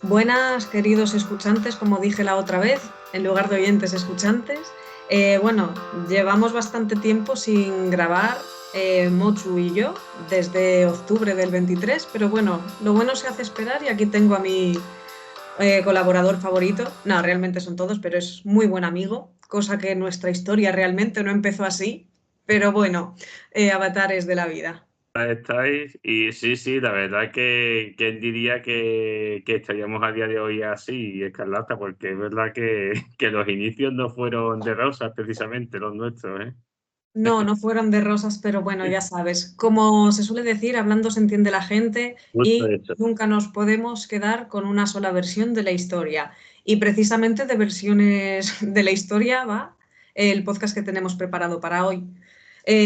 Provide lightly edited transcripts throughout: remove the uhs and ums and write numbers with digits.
Buenas, queridos escuchantes, como dije la otra vez, en lugar de oyentes, escuchantes. Bueno, llevamos bastante tiempo sin grabar, Mochu y yo, desde octubre del 23, pero bueno, lo bueno se hace esperar y aquí tengo a mi colaborador favorito. No, realmente son todos, pero es muy buen amigo, cosa que nuestra historia realmente no empezó así, pero bueno, avatares de la vida. Estáis, y sí, sí, la verdad que quién diría que estaríamos a día de hoy así, Escarlata, porque es verdad que los inicios no fueron de rosas, precisamente, los nuestros, ¿eh? No, no fueron de rosas, pero bueno, ya sabes, como se suele decir, hablando se entiende la gente Justo y eso. nunca nos podemos quedar con una sola versión de la historia. Y precisamente de versiones de la historia va el podcast que tenemos preparado para hoy.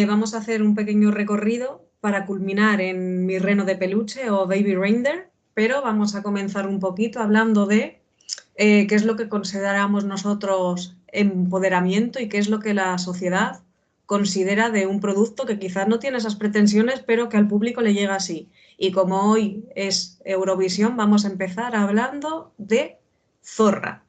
Vamos a hacer un pequeño recorrido para culminar en mi reno de peluche o Baby Reindeer, pero vamos a comenzar un poquito hablando de qué es lo que consideramos nosotros empoderamiento y qué es lo que la sociedad considera de un producto que quizás no tiene esas pretensiones, pero que al público le llega así. Y como hoy es Eurovisión, vamos a empezar hablando de Zorra.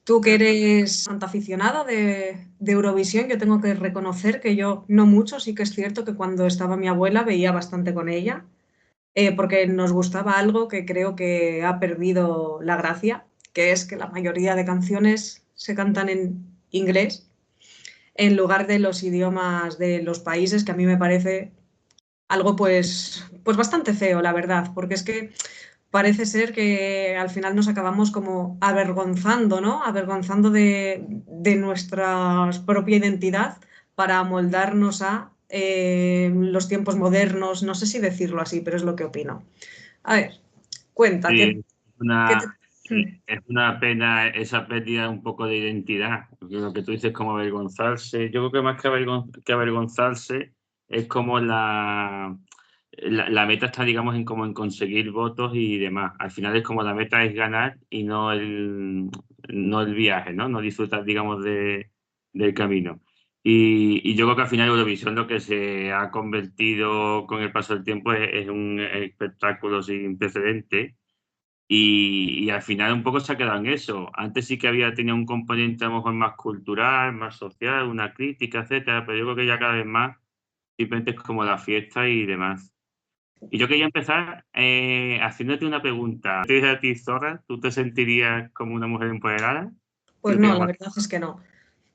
Tú que eres tanta aficionada de Eurovisión, yo tengo que reconocer que yo no mucho, sí que es cierto que cuando estaba mi abuela veía bastante con ella, porque nos gustaba algo que creo que ha perdido la gracia, que es que la mayoría de canciones se cantan en inglés en lugar de los idiomas de los países, que a mí me parece algo pues bastante feo, la verdad, porque es que parece ser que al final nos acabamos como avergonzando, ¿no? Avergonzando de nuestra propia identidad para moldarnos a los tiempos modernos, no sé si decirlo así, pero es lo que opino. A ver, cuenta, Sí, qué te... es una pena esa pérdida un poco de identidad, porque lo que tú dices como avergonzarse, yo creo que más que avergonzarse es como la meta está, digamos, en como en conseguir votos y demás. Al final es como la meta es ganar y no el viaje, ¿no? No disfrutar, digamos, del camino. Y yo creo que al final Eurovisión lo que se ha convertido con el paso del tiempo es un espectáculo sin precedentes y al final un poco se ha quedado en eso. Antes sí que tenía un componente a lo mejor más cultural, más social, una crítica, etcétera, pero yo creo que ya cada vez más simplemente es como la fiesta y demás. Y yo quería empezar haciéndote una pregunta. ¿Te dices a ti, Zorra, tú te sentirías como una mujer empoderada? Pues Yo no, tengo la más. verdad es que no.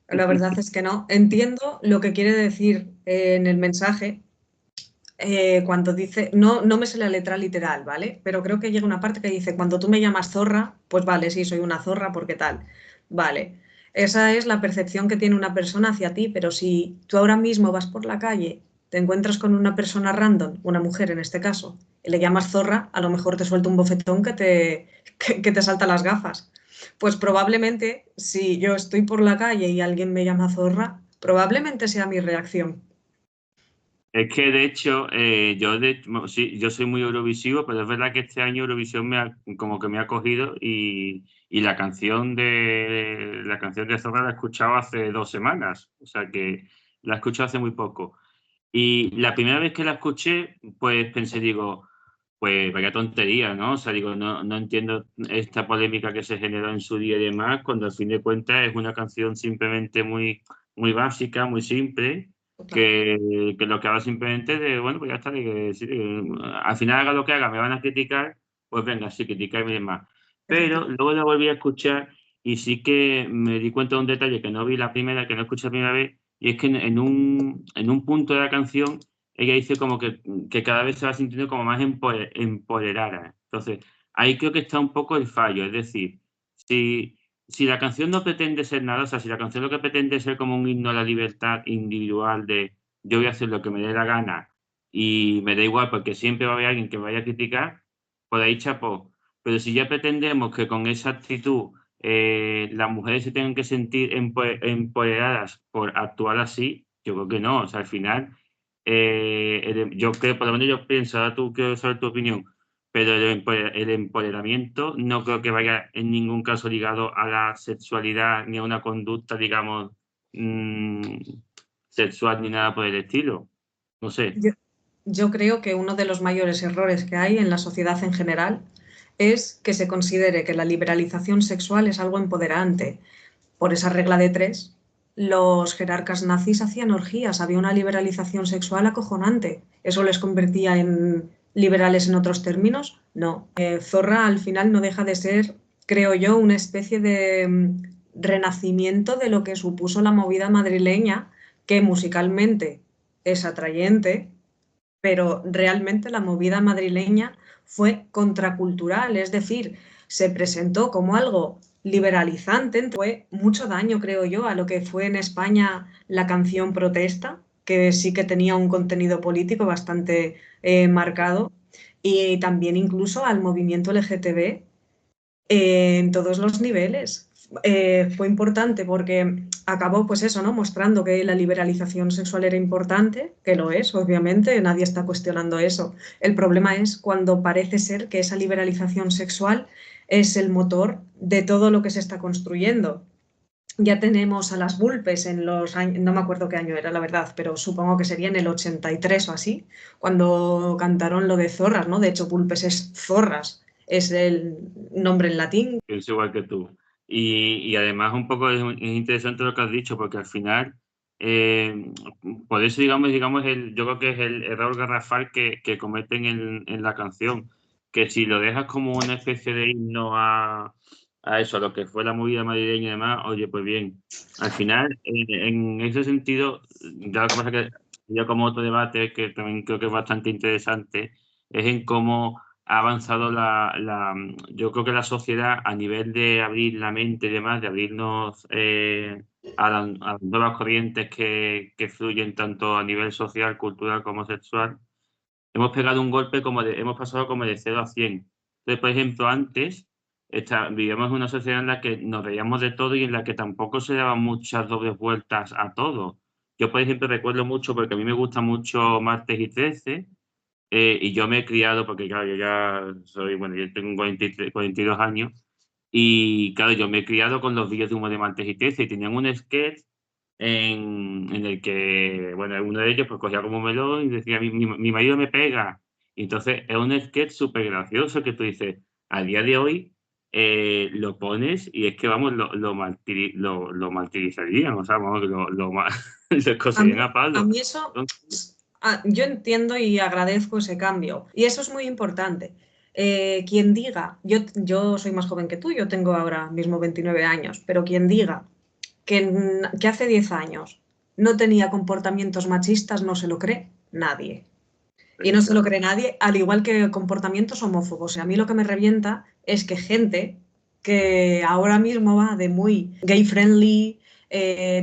La verdad es que no. Entiendo lo que quiere decir en el mensaje, cuando dice, no, no me sé la letra literal, ¿vale? Pero creo que llega una parte que dice, cuando tú me llamas zorra, pues vale, sí, soy una zorra porque tal. Vale, esa es la percepción que tiene una persona hacia ti, pero si tú ahora mismo vas por la calle, te encuentras con una persona random, una mujer en este caso, y le llamas zorra, a lo mejor te suelta un bofetón que te salta las gafas. Pues probablemente, si yo estoy por la calle y alguien me llama zorra, probablemente sea mi reacción. Es que de hecho, bueno, sí, yo soy muy eurovisivo, pero es verdad que este año Eurovisión como que me ha cogido y la canción de Zorra la he escuchado hace 2 semanas, o sea que la he escuchado hace muy poco. Y la primera vez que la escuché, pues pensé, digo, pues vaya tontería, ¿no? O sea, digo, no entiendo esta polémica que se generó en su día y demás, cuando al fin de cuentas es una canción simplemente muy, muy básica, muy simple, Total. que lo que habla simplemente de, bueno, pues ya está, de que, sí, al final haga lo que haga, me van a criticar, pues venga, sí, criticarme y demás. Pero Efectivamente. luego la volví a escuchar y sí que me di cuenta de un detalle que no vi la primera, que no escuché la primera vez, y es que en un punto de la canción ella dice como que cada vez se va sintiendo como más empoderada. Entonces, ahí creo que está un poco el fallo. Es decir, si la canción no pretende ser nada, o sea, si la canción lo que pretende es ser como un himno a la libertad individual de yo voy a hacer lo que me dé la gana y me da igual porque siempre va a haber alguien que me vaya a criticar, por ahí chapó. Pero si ya pretendemos que con esa actitud las mujeres se tengan que sentir empoderadas por actuar así, yo creo que no. O sea, al final yo creo, por lo menos yo pienso, ahora tú quiero saber tu opinión, pero el empoderamiento no creo que vaya en ningún caso ligado a la sexualidad ni a una conducta, digamos, mm, sexual ni nada por el estilo. No sé. Yo, yo creo que uno de los mayores errores que hay en la sociedad en general es que se considere que la liberalización sexual es algo empoderante. Por esa regla de tres, los jerarcas nazis hacían orgías, había una liberalización sexual acojonante. ¿Eso les convertía en liberales en otros términos? No. Zorra al final no deja de ser, creo yo, una especie de renacimiento de lo que supuso la movida madrileña, que musicalmente es atrayente, pero realmente la movida madrileña fue contracultural, es decir, se presentó como algo liberalizante, fue mucho daño, creo yo, a lo que fue en España la canción Protesta, que sí que tenía un contenido político bastante marcado, y también incluso al movimiento LGTB en todos los niveles. Fue importante porque acabó, pues eso, ¿no? Mostrando que la liberalización sexual era importante, que lo es, obviamente, nadie está cuestionando eso. El problema es cuando parece ser que esa liberalización sexual es el motor de todo lo que se está construyendo. Ya tenemos a las Vulpes en los años, no me acuerdo qué año era, la verdad, pero supongo que sería en el 83 o así, cuando cantaron lo de zorras, ¿no? De hecho, Vulpes es zorras, es el nombre en latín. Pienso igual que tú. Y además un poco es interesante lo que has dicho, porque al final, eh, por eso digamos yo creo que es el error garrafal que cometen en la canción, que si lo dejas como una especie de himno a eso, a lo que fue la movida madrileña y demás, oye, pues bien, al final, en ese sentido, ya lo que pasa que yo como otro debate que también creo que es bastante interesante, es en cómo ha avanzado yo creo que la sociedad a nivel de abrir la mente y demás, de abrirnos a las nuevas corrientes que fluyen tanto a nivel social, cultural como sexual. Hemos pegado un golpe hemos pasado como de 0 a 100. Entonces, por ejemplo, antes vivíamos en una sociedad en la que nos reíamos de todo y en la que tampoco se daban muchas dobles vueltas a todo. Yo, por ejemplo, recuerdo mucho, porque a mí me gusta mucho Martes y 13, y yo me he criado, porque claro, yo ya soy, bueno, yo tengo 43, 42 años, y claro, yo me he criado con los vídeos de Humo de Martes y 13, y tenían un sketch en el que, bueno, uno de ellos pues cogía como un melón y decía, mi marido me pega. Y entonces es un sketch súper gracioso que tú dices, a día de hoy lo pones y es que, vamos, lo martirizarían, o sea, vamos, lo A mí, coserían a a palo. mí eso, yo entiendo y agradezco ese cambio. Y eso es muy importante. Quien diga, yo soy más joven que tú, yo tengo ahora mismo 29 años, pero quien diga que hace 10 años no tenía comportamientos machistas no se lo cree nadie. Y no se lo cree nadie, al igual que comportamientos homófobos. Y a mí lo que me revienta es que gente que ahora mismo va de muy gay friendly,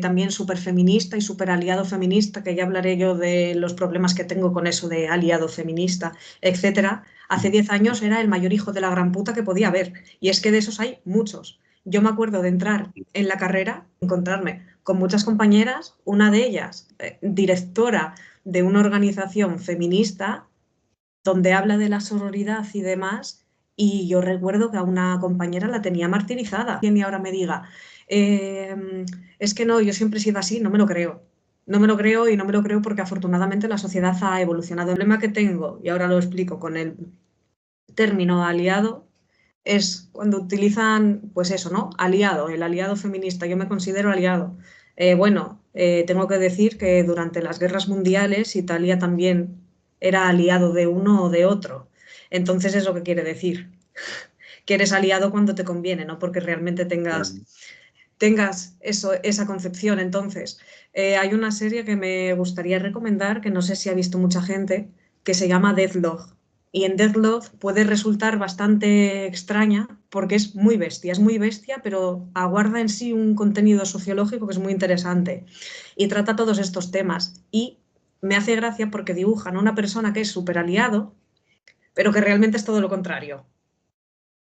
también súper feminista y súper aliado feminista, que ya hablaré yo de los problemas que tengo con eso de aliado feminista, etcétera, hace 10 años era el mayor hijo de la gran puta que podía haber. Y es que de esos hay muchos. Yo me acuerdo de entrar en la carrera, encontrarme con muchas compañeras, una de ellas, directora de una organización feminista donde habla de la sororidad y demás, y yo recuerdo que a una compañera la tenía martirizada. Y ahora me diga, es que no, yo siempre he sido así, no me lo creo. No me lo creo y no me lo creo porque afortunadamente la sociedad ha evolucionado. El problema que tengo, y ahora lo explico con el término aliado, es cuando utilizan, pues eso, ¿no? Aliado, el aliado feminista. Yo me considero aliado. Tengo que decir que durante las guerras mundiales Italia también era aliado de uno o de otro. Entonces, ¿eso qué quiere decir? Que eres aliado cuando te conviene, no porque realmente tengas eso, esa concepción. Entonces, hay una serie que me gustaría recomendar, que no sé si ha visto mucha gente, que se llama Deathlock. Y en Deathlock puede resultar bastante extraña porque es muy bestia, pero aguarda en sí un contenido sociológico que es muy interesante y trata todos estos temas. Y me hace gracia porque dibujan a una persona que es súper aliado, pero que realmente es todo lo contrario.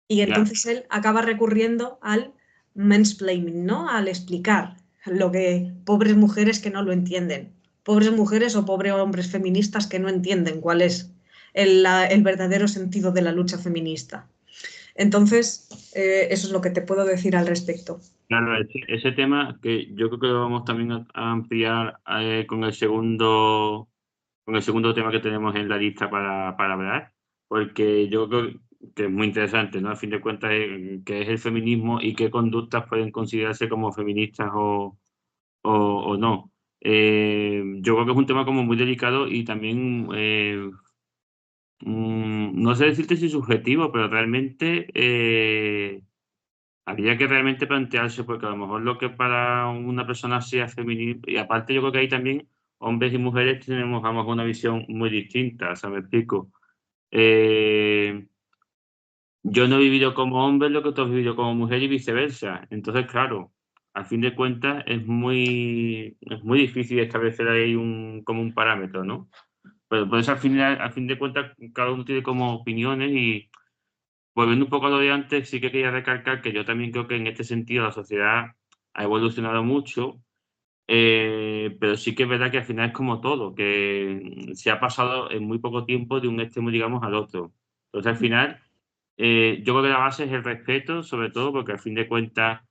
Y Ya. entonces él acaba recurriendo al mansplaining, ¿no? Al explicar lo que pobres mujeres que no lo entienden. Pobres mujeres o pobres hombres feministas que no entienden cuál es el verdadero sentido de la lucha feminista. Entonces, eso es lo que te puedo decir al respecto. Claro, ese tema que yo creo que lo vamos también a ampliar con el segundo tema que tenemos en la lista para hablar, porque yo creo, que es muy interesante, ¿no? A fin de cuentas, qué es el feminismo y qué conductas pueden considerarse como feministas o no. Yo creo que es un tema como muy delicado y también, no sé decirte si subjetivo, pero realmente habría que realmente plantearse, porque a lo mejor lo que para una persona sea feminismo, y aparte yo creo que ahí también hombres y mujeres tenemos a lo mejor una visión muy distinta, o sea, me explico. Yo no he vivido como hombre lo que tú has vivido como mujer y viceversa. Entonces, claro, a fin de cuentas es muy difícil establecer ahí como un parámetro, ¿no? Pero por eso al final, a fin de cuentas, cada uno tiene como opiniones y volviendo un poco a lo de antes, sí que quería recalcar que yo también creo que en este sentido la sociedad ha evolucionado mucho, pero sí que es verdad que al final es como todo, que se ha pasado en muy poco tiempo de un extremo, digamos, al otro. Entonces, al final, yo creo que la base es el respeto, sobre todo, porque al fin de cuentas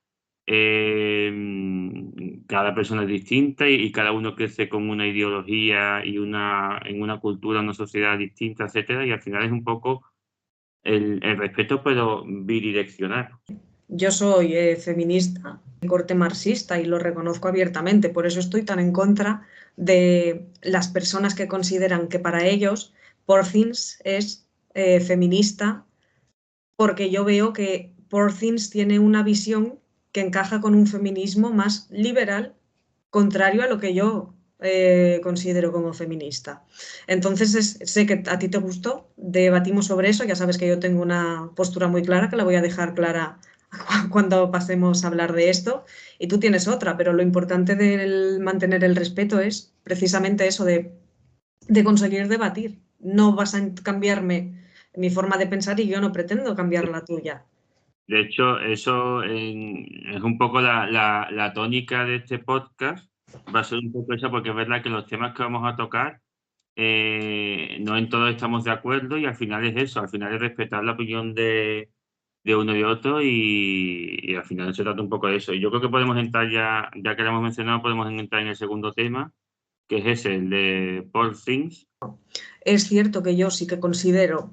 cada persona es distinta y cada uno crece con una ideología y en una cultura, una sociedad distinta, etcétera, y al final es un poco el respeto, pero bidireccional. Yo soy feminista de corte marxista y lo reconozco abiertamente, por eso estoy tan en contra de las personas que consideran que para ellos Porcins es feminista, porque yo veo que Porcins tiene una visión que encaja con un feminismo más liberal, contrario a lo que yo considero como feminista. Entonces, sé que a ti te gustó, debatimos sobre eso, ya sabes que yo tengo una postura muy clara, que la voy a dejar clara cuando pasemos a hablar de esto, y tú tienes otra, pero lo importante de mantener el respeto es precisamente eso de conseguir debatir. No vas a cambiarme mi forma de pensar y yo no pretendo cambiar la tuya. De hecho, eso es un poco la tónica de este podcast, va a ser un poco esa, porque es verdad que los temas que vamos a tocar, no en todos estamos de acuerdo y al final es eso, al final es respetar la opinión de uno y de otro y al final se trata un poco de eso. Y yo creo que podemos entrar ya que lo hemos mencionado, podemos entrar en el segundo tema, que es ese, el de Paul Things. Es cierto que yo sí que considero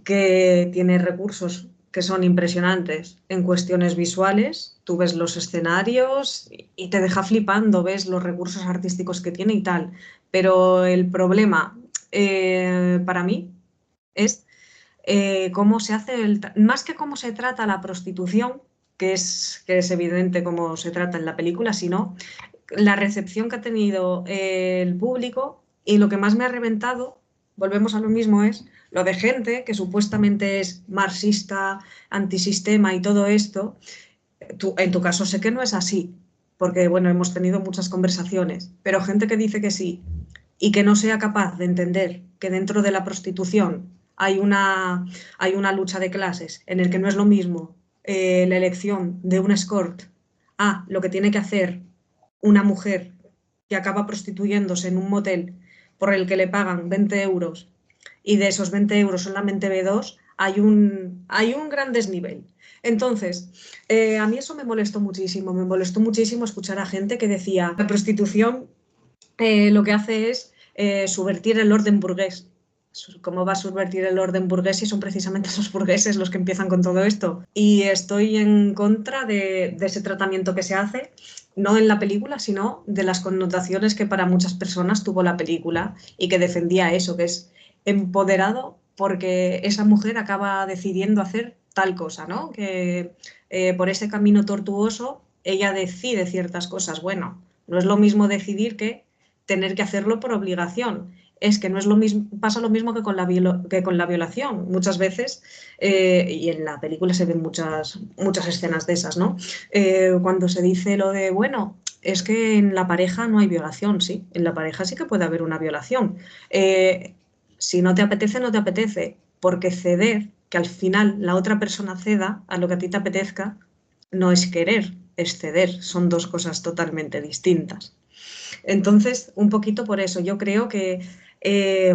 que tiene recursos que son impresionantes en cuestiones visuales. Tú ves los escenarios y te deja flipando, ves los recursos artísticos que tiene y tal. Pero el problema para mí es cómo se hace, más que cómo se trata la prostitución, que es evidente cómo se trata en la película, sino la recepción que ha tenido el público y lo que más me ha reventado, volvemos a lo mismo, es lo de gente que supuestamente es marxista, antisistema y todo esto. En tu caso sé que no es así, porque bueno, hemos tenido muchas conversaciones, pero gente que dice que sí y que no sea capaz de entender que dentro de la prostitución hay una lucha de clases en el que no es lo mismo la elección de un escort a lo que tiene que hacer una mujer que acaba prostituyéndose en un motel por el que le pagan 20 euros y de esos 20 euros solamente ve dos, hay un gran desnivel. Entonces, a mí eso me molestó muchísimo escuchar a gente que decía, la prostitución lo que hace es subvertir el orden burgués. ¿Cómo va a subvertir el orden burgués si son precisamente esos burgueses los que empiezan con todo esto? Y estoy en contra de ese tratamiento que se hace, no en la película, sino de las connotaciones que para muchas personas tuvo la película y que defendía eso, que es empoderado porque esa mujer acaba decidiendo hacer tal cosa, ¿no? Que por ese camino tortuoso ella decide ciertas cosas. Bueno, no es lo mismo decidir que tener que hacerlo por obligación. Es que no es lo mismo, pasa lo mismo que que con la violación. Muchas veces, y en la película se ven muchas escenas de esas, ¿no? Cuando se dice lo de, bueno, es que en la pareja no hay violación, sí, en la pareja sí que puede haber una violación. Si no te apetece, no te apetece, porque ceder, que al final la otra persona ceda a lo que a ti te apetezca, no es querer, es ceder, son dos cosas totalmente distintas. Entonces, un poquito por eso, yo creo que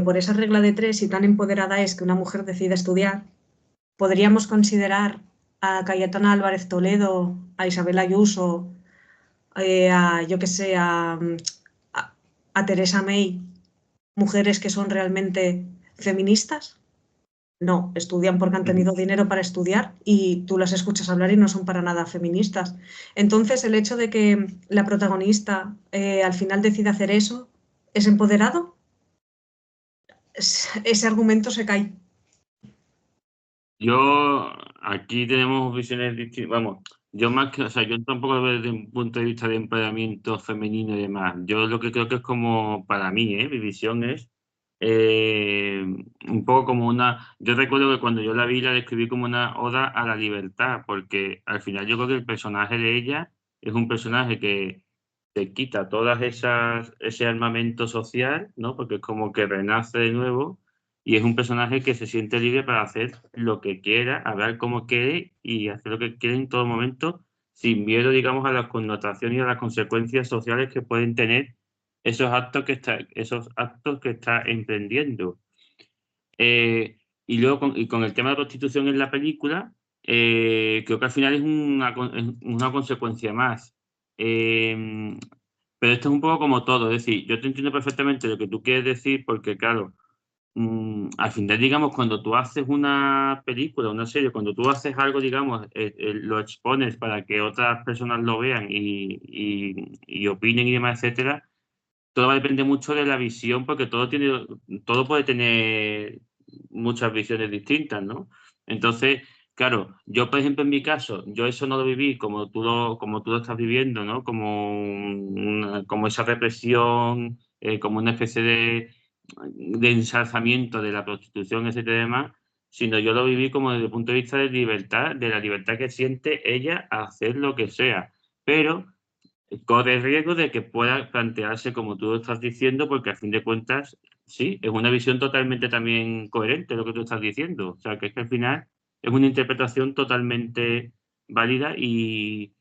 por esa regla de tres y tan empoderada es que una mujer decide estudiar, podríamos considerar a Cayetana Álvarez Toledo, a Isabel Ayuso, a yo que sé, a Teresa May, mujeres que son realmente feministas. No, estudian porque han tenido dinero para estudiar y tú las escuchas hablar y no son para nada feministas. Entonces, el hecho de que la protagonista al final decida hacer eso, ¿es empoderado? Ese argumento se cae. Yo, aquí tenemos visiones distintas, vamos, yo más que, o sea, yo tampoco lo veo desde un punto de vista de empoderamiento femenino y demás. Yo lo que creo que es como, para mí, mi visión es un poco como una, yo recuerdo que cuando yo la vi la describí como una oda a la libertad, porque al final yo creo que el personaje de ella es un personaje que te quita todas ese armamento social, ¿no? Porque es como que renace de nuevo y es un personaje que se siente libre para hacer lo que quiera, hablar como quiere y hacer lo que quiere en todo momento, sin miedo, digamos, a las connotaciones y a las consecuencias sociales que pueden tener esos actos que está emprendiendo. Y luego, con el tema de la prostitución en la película, creo que al final es una consecuencia más. Pero esto es un poco como todo, es decir, yo te entiendo perfectamente lo que tú quieres decir, porque claro, al final, digamos, cuando tú haces una película, una serie, cuando tú haces algo, digamos, lo expones para que otras personas lo vean y opinen y demás, etcétera, todo va a depender mucho de la visión, porque todo puede tener muchas visiones distintas, ¿no? Entonces, claro, yo, por ejemplo, en mi caso, yo eso no lo viví como tú lo estás viviendo, ¿no? Como esa represión, como una especie de ensalzamiento de la prostitución, etcétera, y demás, sino yo lo viví como desde el punto de vista de libertad, de la libertad que siente ella a hacer lo que sea. Pero corre el riesgo de que pueda plantearse como tú lo estás diciendo, porque a fin de cuentas, sí, es una visión totalmente también coherente lo que tú estás diciendo. O sea, que es que al final es una interpretación totalmente válida y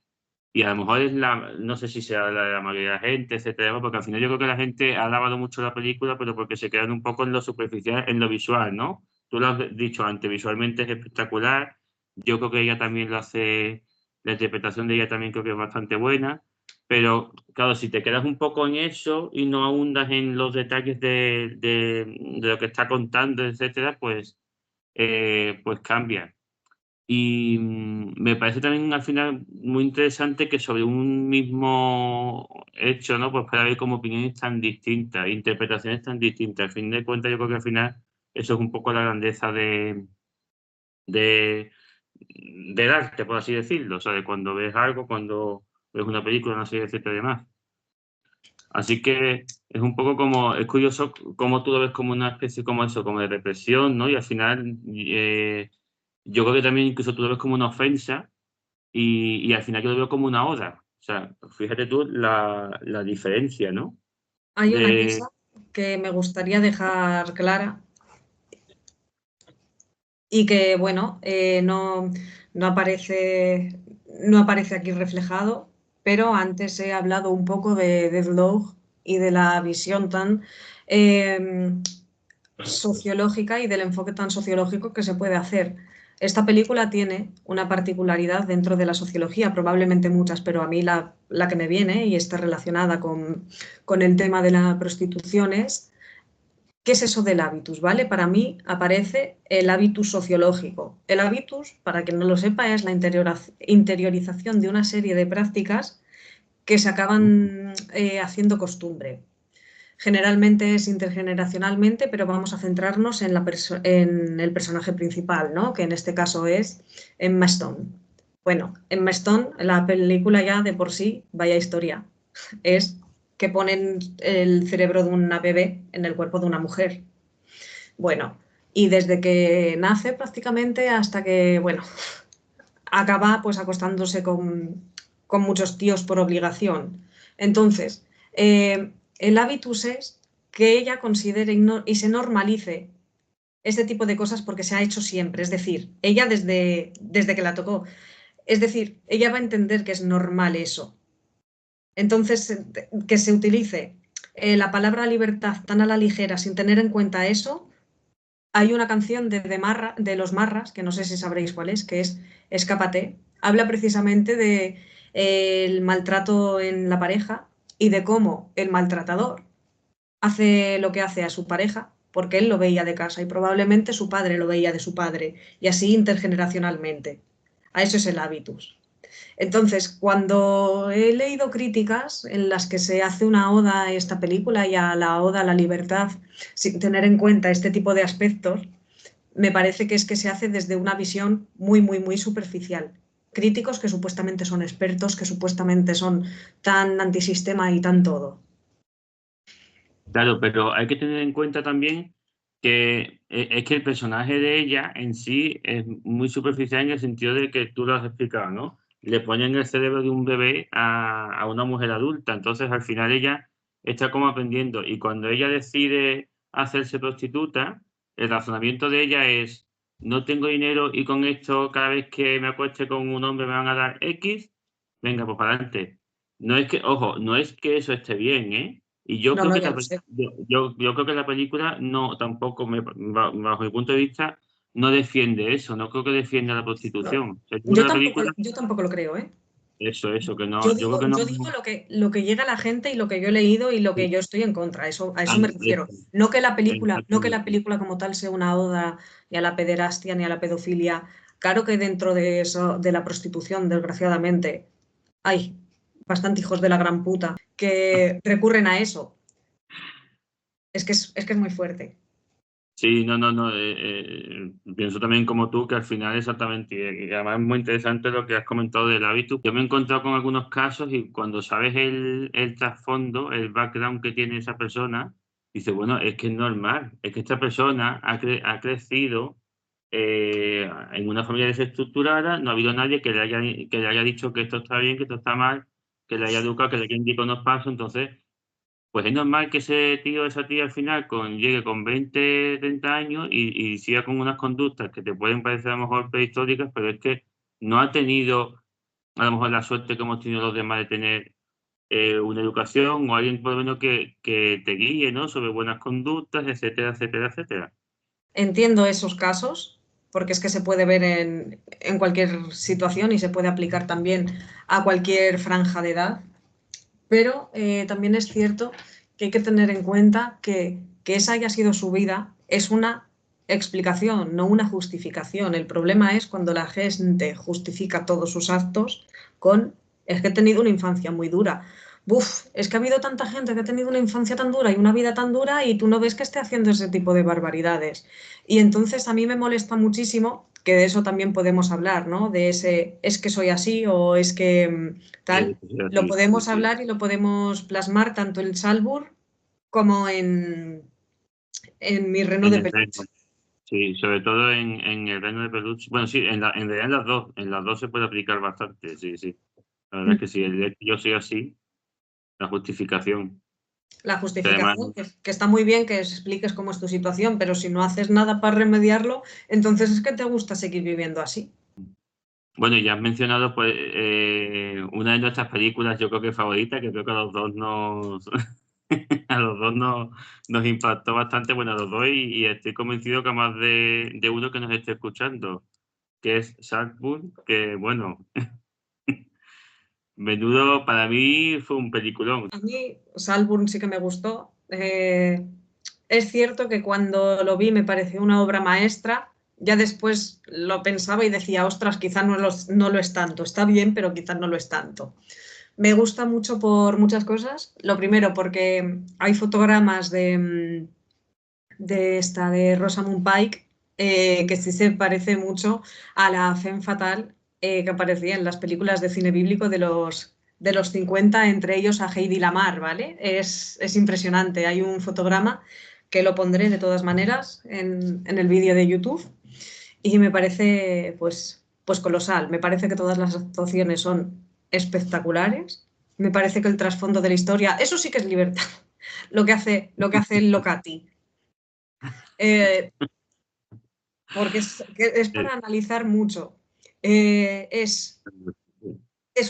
a lo mejor no sé si sea la mayoría de la gente, etcétera, porque al final yo creo que la gente ha alabado mucho la película, pero porque se quedan un poco en lo superficial, en lo visual, ¿no? Tú lo has dicho antes, visualmente es espectacular. Yo creo que ella también lo hace, la interpretación de ella también creo que es bastante buena. Pero claro, si te quedas un poco en eso y no ahondas en los detalles de lo que está contando, etcétera, pues cambia. Y me parece también al final muy interesante que sobre un mismo hecho, ¿no? Pues puede haber como opiniones tan distintas, interpretaciones tan distintas. Al fin de cuentas, yo creo que al final eso es un poco la grandeza de, del arte, por así decirlo. O sea, de cuando ves algo, cuando ves una película, una serie, etcétera y demás. Así que es un poco como, es curioso cómo tú lo ves como una especie como eso, como de represión, ¿no? Y al final, yo creo que también incluso tú lo ves como una ofensa y al final yo lo veo como una oda. O sea, fíjate tú la diferencia, ¿no? Hay una De, cosa que me gustaría dejar clara y que, bueno, no aparece aquí reflejado, pero antes he hablado un poco de Deathloop y de la visión tan eh, sociológica y del enfoque tan sociológico que se puede hacer. Esta película tiene una particularidad dentro de la sociología, probablemente muchas, pero a mí la que me viene y está relacionada con el tema de la prostitución es ¿qué es eso del hábitus? ¿Vale? Para mí aparece el hábitus sociológico. El hábitus, para quien no lo sepa, es la interiorización de una serie de prácticas que se acaban haciendo costumbre. Generalmente es intergeneracionalmente, pero vamos a centrarnos en el personaje principal, ¿no? Que en este caso es Emma Stone. Bueno, Emma Stone, la película ya de por sí, vaya historia, es que ponen el cerebro de una bebé en el cuerpo de una mujer. Bueno, y desde que nace prácticamente hasta que, bueno, acaba pues acostándose con muchos tíos por obligación. Entonces, el hábitus es que ella considere y se normalice este tipo de cosas porque se ha hecho siempre. Es decir, ella desde que la tocó. Es decir, ella va a entender que es normal eso. Entonces, que se utilice la palabra libertad tan a la ligera sin tener en cuenta eso. Hay una canción de Los Marras, que no sé si sabréis cuál es, que es Escápate. Habla precisamente de el maltrato en la pareja y de cómo el maltratador hace lo que hace a su pareja porque él lo veía de casa y probablemente su padre lo veía de su padre y así intergeneracionalmente. A eso es el hábitus. Entonces, cuando he leído críticas en las que se hace una oda a esta película y a la oda a la libertad sin tener en cuenta este tipo de aspectos, me parece que es que se hace desde una visión muy, muy, muy superficial. Críticos que supuestamente son expertos, que supuestamente son tan antisistema y tan todo. Claro, pero hay que tener en cuenta también que es que el personaje de ella en sí es muy superficial en el sentido de que tú lo has explicado, ¿no? Le ponen el cerebro de un bebé a una mujer adulta, entonces al final ella está como aprendiendo y cuando ella decide hacerse prostituta, el razonamiento de ella es, no tengo dinero y con esto cada vez que me acueste con un hombre me van a dar X, venga, pues para adelante. No es que, ojo, no es que eso esté bien, ¿eh? Y yo No, creo no, que ya lo sé. yo creo que la película no tampoco bajo mi punto de vista no defiende eso, no creo que defienda la No. prostitución. O sea, yo creo que la película Yo tampoco lo creo, ¿eh? eso que no, yo creo que no. Yo digo lo que llega a la gente y lo que yo he leído y lo que yo estoy en contra. A eso me refiero. No que la Exactamente. película como tal sea una oda ni a la pederastia ni a la pedofilia. Claro que dentro de eso, de la prostitución, desgraciadamente, hay bastante hijos de la gran puta que recurren a eso. Es que es muy fuerte. Sí, no. Pienso también como tú que al final exactamente, y además es muy interesante lo que has comentado del hábito. Yo me he encontrado con algunos casos y cuando sabes el trasfondo, el background que tiene esa persona, dices, bueno, es que es normal, es que esta persona ha crecido en una familia desestructurada, no ha habido nadie que le haya dicho que esto está bien, que esto está mal, que le haya educado, que le haya indicado unos pasos, entonces pues es normal que ese tío o esa tía al final llegue con 20, 30 años y siga con unas conductas que te pueden parecer a lo mejor prehistóricas, pero es que no ha tenido a lo mejor la suerte que hemos tenido los demás de tener una educación o alguien por lo menos que te guíe, ¿no? Sobre buenas conductas, etcétera, etcétera, etcétera. Entiendo esos casos, porque es que se puede ver en cualquier situación y se puede aplicar también a cualquier franja de edad. Pero también es cierto que hay que tener en cuenta que esa haya sido su vida es una explicación, no una justificación. El problema es cuando la gente justifica todos sus actos con es que he tenido una infancia muy dura. Buf, es que ha habido tanta gente que ha tenido una infancia tan dura y una vida tan dura y tú no ves que esté haciendo ese tipo de barbaridades. Y entonces a mí me molesta muchísimo que de eso también podemos hablar, ¿no? De ese es que soy así o es que tal. Lo Sí, sí, podemos sí. hablar y lo podemos plasmar tanto en Salzburg como en mi reno En de el peluche. reino, sí, sobre todo en el reino de peluche. Bueno, sí, en realidad en las dos se puede aplicar bastante, sí, sí. La verdad es que sí, el de que yo soy así, la justificación. La Que además, justificación, que está muy bien que expliques cómo es tu situación, pero si no haces nada para remediarlo, entonces es que te gusta seguir viviendo así. bueno, ya has mencionado pues una de nuestras películas, yo creo que favorita, que creo que a los dos a los dos nos impactó bastante, bueno, a los dos, y estoy convencido que a más de uno que nos esté escuchando, que es Saltburn, que bueno, menudo, para mí fue un peliculón. A mí Salburn sí que me gustó. Es cierto que cuando lo vi me pareció una obra maestra. Ya después lo pensaba y decía, ostras, quizá no lo es tanto. Está bien, pero quizá no lo es tanto. Me gusta mucho por muchas cosas. Lo primero, porque hay fotogramas de Rosamund Pike que sí se parece mucho a la femme fatale que aparecía en las películas de cine bíblico de los 50, entre ellos a Heidi Lamar, ¿vale? Es impresionante. Hay un fotograma que lo pondré de todas maneras en el vídeo de YouTube y me parece pues colosal. Me parece que todas las actuaciones son espectaculares. Me parece que el trasfondo de la historia, eso sí que es libertad, lo que hace el Locati. Eh, porque es Eh, para analizar mucho. Es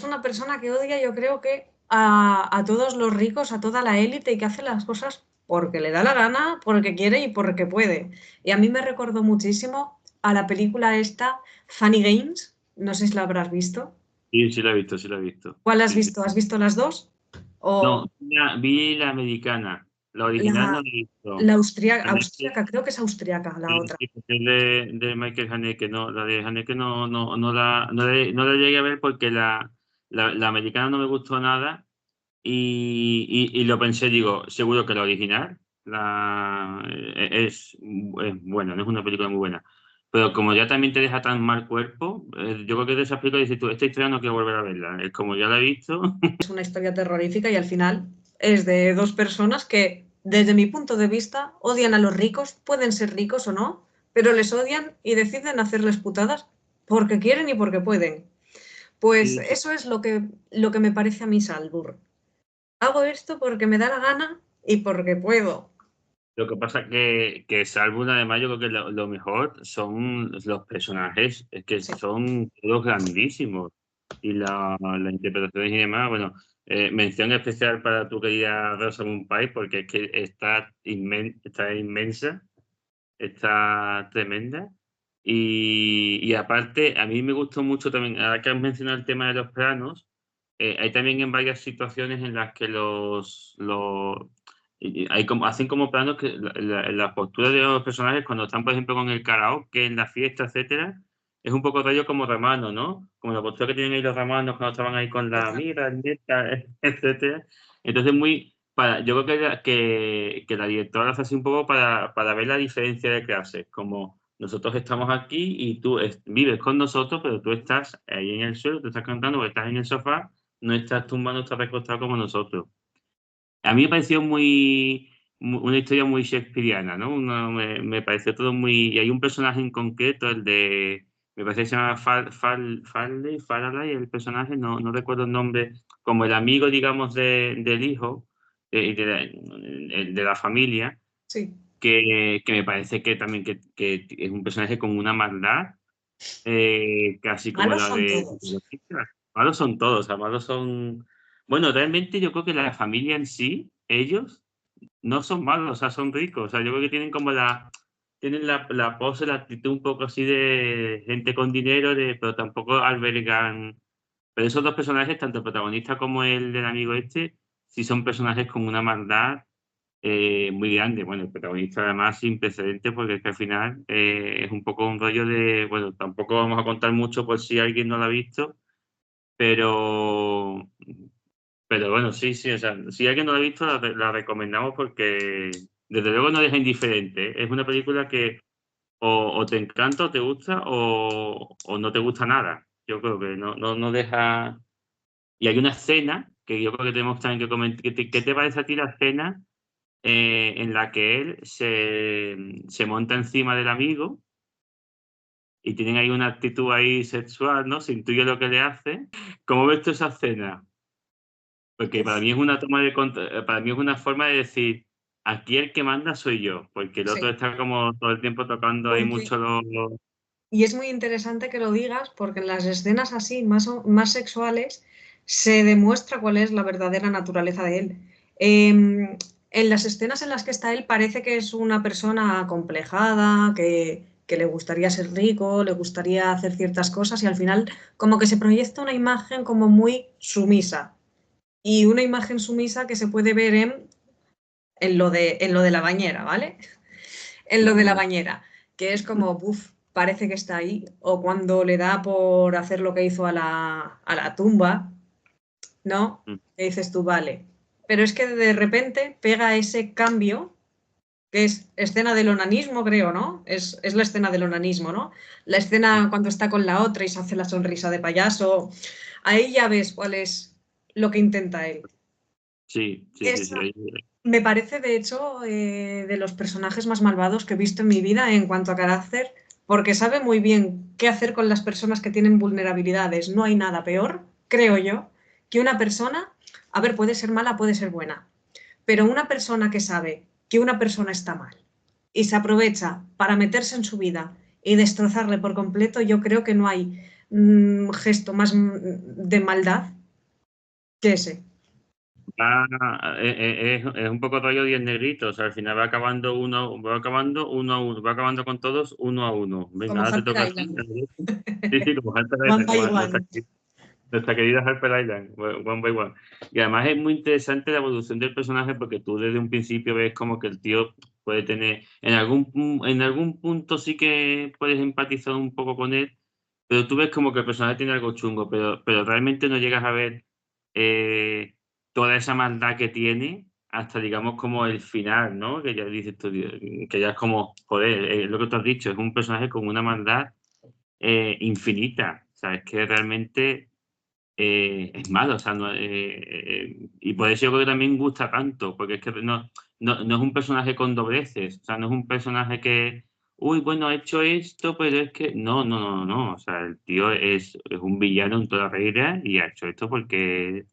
una persona que odia, yo creo que a todos los ricos, a toda la élite y que hace las cosas porque le da la gana, porque quiere y porque puede. Y a mí me recordó muchísimo a la película esta, Funny Games. No sé si la habrás visto. sí, sí la he visto, sí la he visto. ¿Cuál has Sí, sí. visto? ¿Has visto las dos? No, O vi la americana, La original no la he visto. La austríaca, creo que es austríaca la otra. Sí, es de Michael Haneke, no, la de Haneke no la llegué a ver porque la americana no me gustó nada y lo pensé, digo, seguro que la original es buena, no es una película muy buena. Pero como ya también te deja tan mal cuerpo, yo creo que de esas películas dices tú, esta historia no quiero volver a verla. Es como ya la he visto. Es una historia terrorífica y al final es de dos personas que, desde mi punto de vista, odian a los ricos, pueden ser ricos o no, pero les odian y deciden hacerles putadas porque quieren y porque pueden. Pues Sí, sí. eso es lo que me parece a mí Salzburg. Hago esto porque me da la gana y porque puedo. Lo que pasa es que Salvo además yo creo que lo mejor son los personajes, es que Sí. son todos grandísimos. Y la interpretación y demás, bueno, mención especial para tu querida Rosamund Pike, porque es que está inmensa, está tremenda. Y aparte, a mí me gustó mucho también, ahora que has mencionado el tema de los planos, hay también en varias situaciones en las que hay como, hacen como planos que la postura de los personajes cuando están, por ejemplo, con el karaoke en la fiesta, etcétera, es un poco rollo como romano, ¿no? Como la postura que tienen ahí los romanos cuando estaban ahí con la mira, neta, etcétera. Entonces, yo creo que la directora lo hace así un poco para ver la diferencia de clases, como nosotros estamos aquí y tú vives con nosotros, pero tú estás ahí en el suelo, tú estás cantando o estás en el sofá, no estás tumbado, estás recostado como nosotros. A mí me pareció una historia muy shakespeariana, ¿no? Me pareció todo muy... Y hay un personaje en concreto, me parece que se llama Faraday, el personaje, no recuerdo el nombre, como el amigo, digamos, del hijo, de la familia, Sí. que me parece que también que es un personaje con una maldad, casi como Malos la son de... todos. Malos son todos, malos son... Bueno, realmente yo creo que la familia en sí, ellos, no son malos, o sea, son ricos. O sea, yo creo que tienen como tienen la pose, la actitud un poco así de gente con dinero, pero tampoco albergan. Pero esos dos personajes, tanto el protagonista como el del amigo este, sí son personajes con una maldad muy grande. Bueno, el protagonista además sin precedentes, porque es que al final es un poco un rollo de, bueno, tampoco vamos a contar mucho por si alguien no lo ha visto, pero pero bueno, sí, o sea, si alguien no la ha visto, la recomendamos porque desde luego no deja indiferente, ¿eh? Es una película que o te encanta o te gusta o no te gusta nada. Yo creo que no deja... Y hay una escena que yo creo que tenemos también que comentar. ¿Qué te parece a ti la escena en la que él se monta encima del amigo y tienen ahí una actitud ahí sexual, ¿no? Se intuye lo que le hace. ¿Cómo ves tú esa escena? Porque para Uf, mí es una toma de para mí es una forma de decir, aquí el que manda soy yo, porque el otro sí. está como todo el tiempo tocando ahí Porque, mucho y es muy interesante que lo digas porque en las escenas así, más sexuales, se demuestra cuál es la verdadera naturaleza de él. En las escenas en las que está él parece que es una persona acomplejada, que le gustaría ser rico, le gustaría hacer ciertas cosas y al final como que se proyecta una imagen como muy sumisa. Y una imagen sumisa que se puede ver en lo de la bañera, ¿vale? En lo de la bañera, que es como, uff, parece que está ahí, o cuando le da por hacer lo que hizo a la tumba, ¿no? Que dices tú, vale. Pero es que de repente pega ese cambio, que es escena del onanismo, creo, ¿no? Es la escena del onanismo, ¿no? La escena cuando está con la otra y se hace la sonrisa de payaso, ahí ya ves cuál es lo que intenta él. Sí. Esa, me parece, de hecho, de los personajes más malvados que he visto en mi vida en cuanto a carácter, porque sabe muy bien qué hacer con las personas que tienen vulnerabilidades. No hay nada peor, creo yo, que una persona, a ver, puede ser mala, puede ser buena, pero una persona que sabe que una persona está mal y se aprovecha para meterse en su vida y destrozarle por completo, yo creo que no hay gesto más de maldad que ese. Es un poco rollo 10 negritos, o sea, al final va acabando con todos uno a uno. Venga, Como ahora te Hunter toca a ti. Island. Sí, como Hunter One Island, by como one. Nuestra querida Harper Island, One by One. Y además es muy interesante la evolución del personaje porque tú desde un principio ves como que el tío puede tener, en algún punto sí que puedes empatizar un poco con él, pero tú ves como que el personaje tiene algo chungo, pero realmente no llegas a ver toda esa maldad que tiene hasta, digamos, como el final, ¿no? Que ya dices tú, que ya es como, joder, lo que tú has dicho, es un personaje con una maldad infinita. O sea, es que realmente es malo, o sea, y por eso yo creo que también gusta tanto, porque es que no es un personaje con dobleces, o sea, no es un personaje que, uy, bueno, ha hecho esto, pero es que, no, o sea, el tío es un villano en toda regla y ha hecho esto porque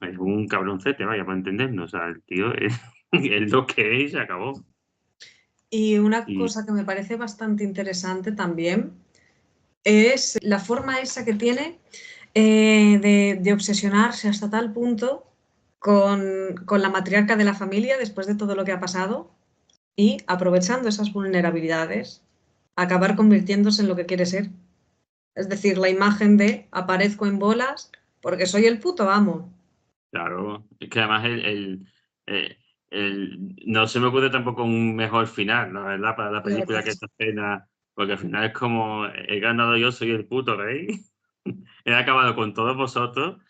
es un cabroncete, vaya, para entendernos, o sea, el tío es, es lo que es y se acabó. Y una Y cosa que me parece bastante interesante también es la forma esa que tiene de obsesionarse hasta tal punto con la matriarca de la familia después de todo lo que ha pasado y aprovechando esas vulnerabilidades, acabar convirtiéndose en lo que quiere ser. Es decir, la imagen de aparezco en bolas porque soy el puto amo. claro, es que además eh, no se me ocurre tampoco un mejor final, la verdad, para la La verdad película que es esta escena, porque al final es como, he ganado yo, soy el puto rey, he acabado con todos vosotros,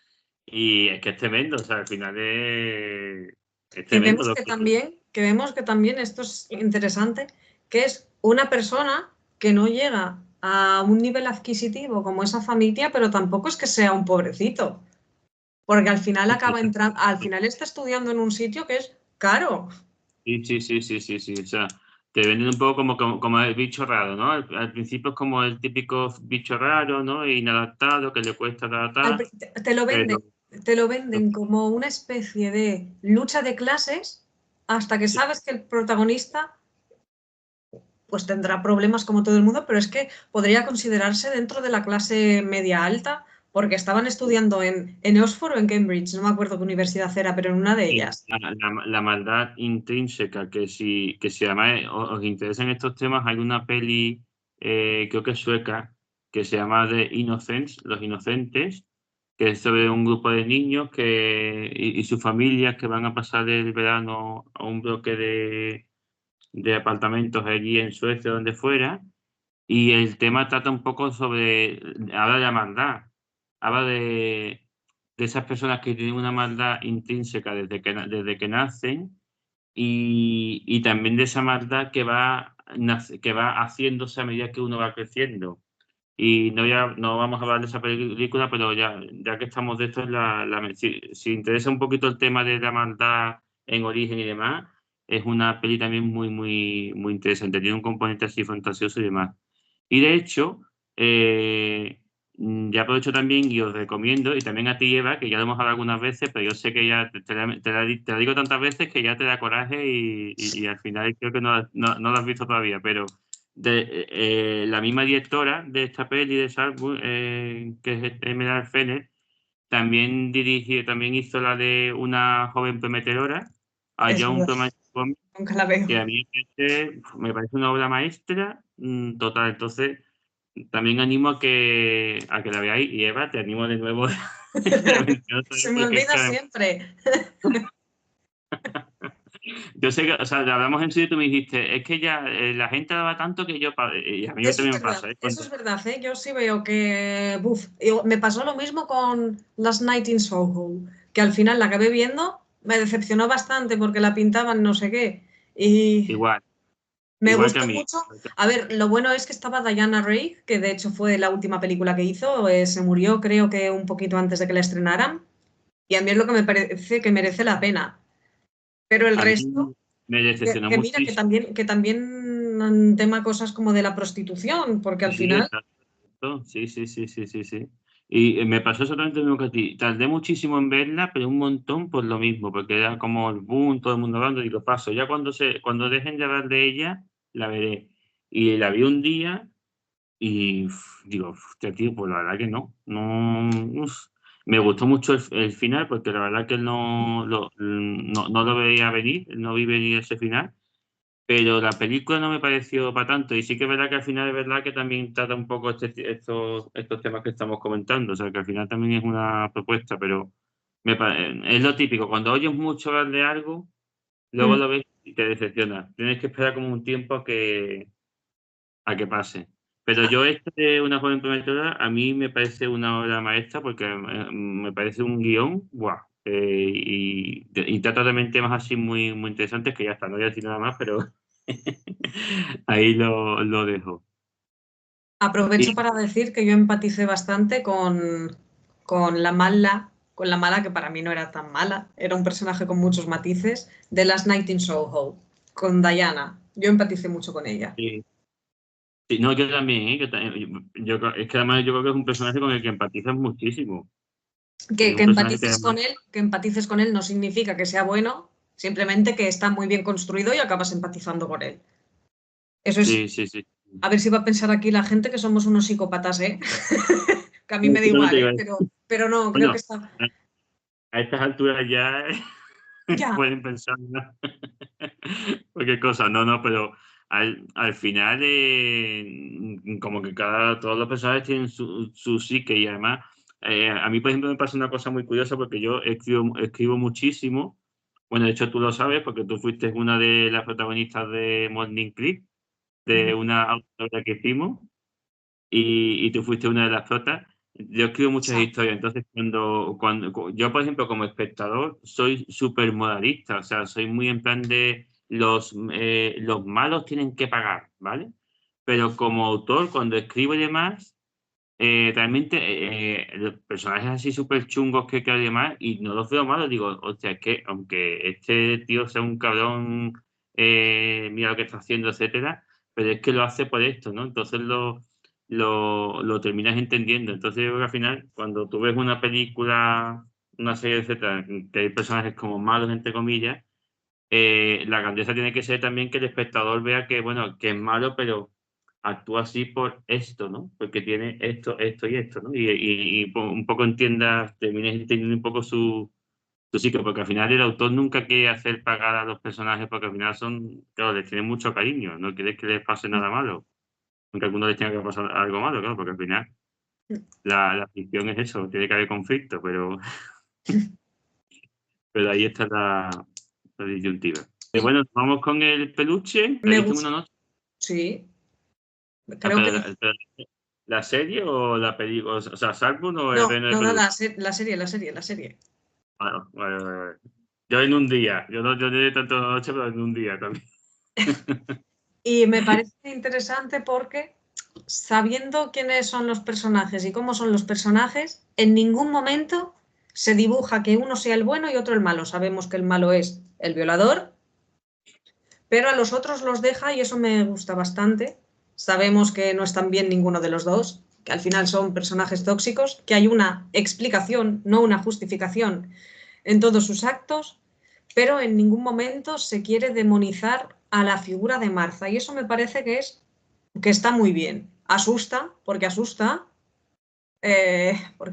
y es que es tremendo, o sea, al final es que tremendo vemos lo que que... también, que vemos que también esto es interesante, que es una persona que no llega a un nivel adquisitivo como esa familia, pero tampoco es que sea un pobrecito, porque al final acaba entrando, al final está estudiando en un sitio que es caro. Sí, o sea, te venden un poco como el bicho raro, ¿no? Al principio es como el típico bicho raro, ¿no? Inadaptado, que le cuesta adaptar, Te lo pero... venden, te lo venden como una especie de lucha de clases hasta que sabes que el protagonista pues tendrá problemas como todo el mundo, pero es que podría considerarse dentro de la clase media alta, porque estaban estudiando en Oxford o en Cambridge, no me acuerdo qué universidad era, pero en una de Sí, ellas. la maldad intrínseca, que si además os interesan estos temas, hay una peli, creo que es sueca, que se llama The Innocents, Los Inocentes, que es sobre un grupo de niños y sus familias que van a pasar el verano a un bloque de apartamentos allí en Suecia, donde fuera, y el tema trata un poco habla de la maldad, habla de esas personas que tienen una maldad intrínseca desde que nacen y también de esa maldad que va haciéndose a medida que uno va creciendo. Y no vamos a hablar de esa película, pero ya que estamos de esto, si interesa un poquito el tema de la maldad en origen y demás, es una peli también muy, muy, muy interesante. Tiene un componente así fantasioso y demás. Y de hecho, ya aprovecho también y os recomiendo, y también a ti, Eva, que ya lo hemos hablado algunas veces, pero yo sé que ya te la digo tantas veces que ya te da coraje y al final creo que no lo has visto todavía, pero la misma directora de esta peli de Saltburn, que es Emerald Fennell, también hizo la de Una joven prometedora, A Es Young verdad, Romantic Comedy, nunca la veo. que a mí me parece una obra maestra total. Entonces, también animo a que la veáis. Y Eva, te animo de nuevo. La menciono otra vez Se me porque es olvida que además, siempre. yo sé que, o sea, hablamos en serio y tú me dijiste, es que ya la gente daba tanto que y a mí también me pasa, ¿eh? Eso es verdad, ¿eh? Yo sí veo que, buf, me pasó lo mismo con Last Night in Soho, que al final la acabé viendo, me decepcionó bastante porque la pintaban no sé qué, y Igual, me igual que a gustó mí. mucho. A ver, lo bueno es que estaba Diana Rigg, que de hecho fue la última película que hizo, se murió creo que un poquito antes de que la estrenaran, y a mí es lo que me parece que merece la pena. Pero el A mí resto, me decepcionó que mira, muchísimo. que también tema cosas como de la prostitución, porque al Sí, final, exacto. Sí. Y me pasó exactamente lo mismo que a ti. Tardé muchísimo en verla, pero un montón por lo mismo, porque era como el boom, todo el mundo hablando, y digo, paso. Ya cuando dejen de hablar de ella, la veré. Y la vi un día y digo, hostia, tío, pues la verdad que no. No, me gustó mucho el final, porque la verdad que no lo veía venir, no vi venir ese final. pero la película no me pareció para tanto. Y sí que es verdad que al final es verdad que también trata un poco estos temas que estamos comentando. O sea, que al final también es una propuesta, pero es lo típico. Cuando oyes mucho hablar de algo, luego Mm. lo ves y te decepciona. Tienes que esperar como un tiempo a que pase. Pero yo de Una joven prometedora, a mí me parece una obra maestra porque me parece un guión, ¡buah! Y trata también temas así muy, muy interesantes que ya está, no voy a decir nada más, pero ahí lo dejo. Aprovecho Y, para decir que yo empaticé bastante con la mala que para mí no era tan mala, era un personaje con muchos matices, de Last Night in Soho, con Diana. Yo empaticé mucho con ella. y- sí, no, yo también, ¿eh? Es que además yo creo que es un personaje con el que empatizas muchísimo. Es un personaje que además, Que empatices con él no significa que sea bueno, simplemente que está muy bien construido y acabas empatizando con él. Eso es, sí, sí, sí. a ver si va a pensar aquí la gente que somos unos psicópatas, ¿eh? Que a mí me da Eso también igual, te iba ¿eh? a decir. Pero no, creo Bueno, que está. a estas alturas ya Ya, pueden pensar cualquier cosa. No, no, pero al final, como que todos los personajes tienen su psique y además, a mí, por ejemplo, me pasa una cosa muy curiosa porque yo escribo muchísimo. Bueno, de hecho, tú lo sabes porque tú fuiste una de las protagonistas de Morning Clip, de una autora que hicimos y tú fuiste una de las protas. Yo escribo muchas sa- historias, entonces yo, por ejemplo, como espectador, soy súper moralista, o sea, soy muy en plan de los malos tienen que pagar, ¿vale? Pero como autor, cuando escribo y demás, realmente los personajes así súper chungos que hay demás, y no los veo malos, digo, o sea, es que aunque este tío sea un cabrón, mira lo que está haciendo, etcétera, pero es que lo hace por esto, ¿no? Entonces lo terminas entendiendo. Entonces yo creo que al final, cuando tú ves una película, una serie, etcétera, que hay personajes como malos, entre comillas, la grandeza tiene que ser también que el espectador vea que, bueno, que es malo, pero actúa así por esto, ¿no? Porque tiene esto, esto y esto, ¿no? Un poco termines entendiendo un poco su psique, porque al final el autor nunca quiere hacer pagar a los personajes, porque al final claro, les tiene mucho cariño, no quiere que les pase nada malo, aunque a algunos les tenga que pasar algo malo, claro, porque al final la ficción es eso, tiene que haber conflicto, pero ahí está la disyuntiva. sí, Bueno, vamos con el peluche. ¿Le me diste una gusta. nota? Sí, Ah, creo que dice. pero ¿la serie o la película? O sea, ¿Saltburn o el No, reino de no, no, peluche? la serie. Bueno, vale, vale, vale. Yo en un día. Yo no he tanto la noche, pero en un día también. Y me parece interesante porque sabiendo quiénes son los personajes y cómo son los personajes, en ningún momento se dibuja que uno sea el bueno y otro el malo. Sabemos que el malo es el violador, pero a los otros los deja y eso me gusta bastante. Sabemos que no están bien ninguno de los dos, que al final son personajes tóxicos, que hay una explicación, no una justificación en todos sus actos, pero en ningún momento se quiere demonizar a la figura de Martha y eso me parece que está muy bien. Asusta, porque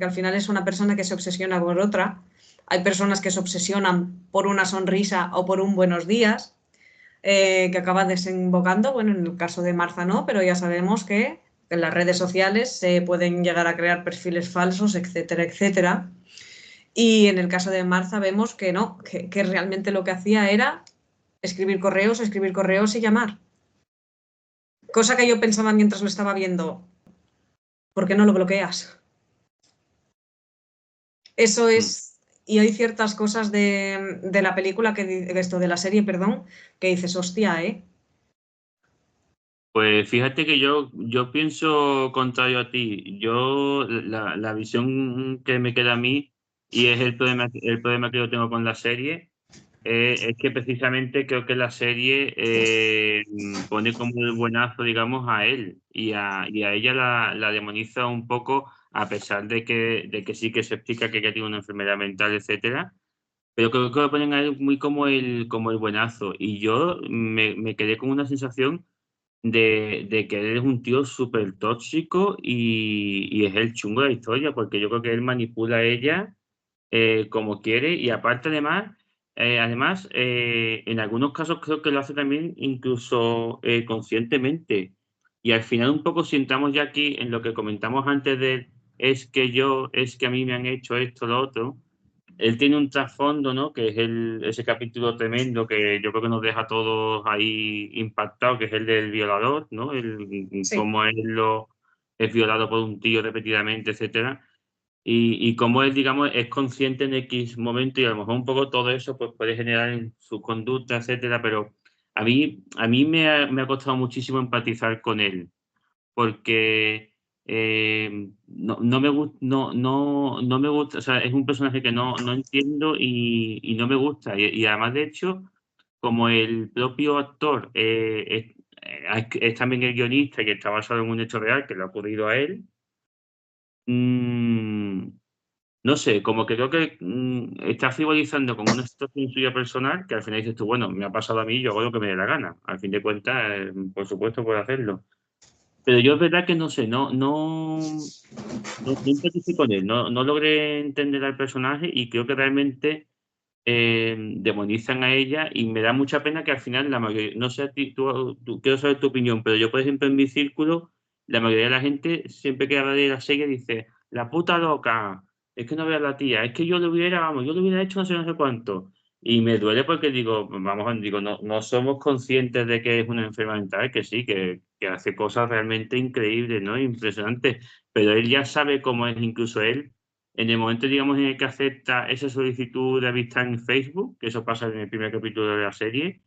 al final es una persona que se obsesiona por otra. Hay personas que se obsesionan por una sonrisa o por un buenos días, que acaba desembocando, bueno, en el caso de Martha no, pero ya sabemos que en las redes sociales se pueden llegar a crear perfiles falsos, etcétera, etcétera. Y en el caso de Martha vemos que no, que realmente lo que hacía era escribir correos y llamar. Cosa que yo pensaba mientras lo estaba viendo, ¿por qué no lo bloqueas? Eso Mm. es, y hay ciertas cosas de la película, de esto, de la serie, perdón, que dices, hostia, ¿eh? Pues fíjate que yo pienso contrario a ti. La visión que me queda a mí, y es el problema que yo tengo con la serie, es que precisamente creo que la serie pone como el buenazo, digamos, a él y a ella la demoniza un poco, a pesar de que sí que se explica que tiene una enfermedad mental, etcétera. Pero creo que lo ponen a él muy como el buenazo. Y yo me quedé con una sensación de que él es un tío súper tóxico y es el chungo de la historia, porque yo creo que él manipula a ella como quiere y aparte además, además, en algunos casos creo que lo hace también incluso conscientemente. Y al final un poco si entramos ya aquí en lo que comentamos antes de es que a mí me han hecho esto, lo otro. Él tiene un trasfondo, ¿no? Que es ese capítulo tremendo que yo creo que nos deja a todos ahí impactados, que es el del violador, ¿no? Sí, Cómo es violado por un tío repetidamente, etcétera. Y cómo él, digamos, es consciente en X momento y a lo mejor un poco todo eso pues, puede generar en su conducta, etcétera, pero a mí me ha costado muchísimo empatizar con él, porque no me gusta, o sea, es un personaje que no entiendo y no me gusta. Y además, de hecho, como el propio actor es también el guionista y que está basado en un hecho real que le ha ocurrido a él, mm, no sé, como que creo que está frivolizando con una situación suya personal que al final dices tú, bueno, me ha pasado a mí, yo hago lo que me dé la gana. Al fin de cuentas, por supuesto, puedo hacerlo. Pero yo es verdad que no sé, no empaticé con él, no logré entender al personaje y creo que realmente demonizan a ella y me da mucha pena que al final la mayoría, no sé a ti, quiero saber tu opinión, pero yo por ejemplo en mi círculo, la mayoría de la gente siempre que habla de la serie dice, la puta loca, es que no veo a la tía, es que yo le hubiera hecho no sé cuánto. Y me duele porque digo, digo, no somos conscientes de que es una enfermedad mental, que sí, que hace cosas realmente increíbles, ¿no? Impresionantes, pero él ya sabe cómo es incluso él en el momento, digamos, en el que acepta esa solicitud de amistad en Facebook, que eso pasa en el primer capítulo de la serie,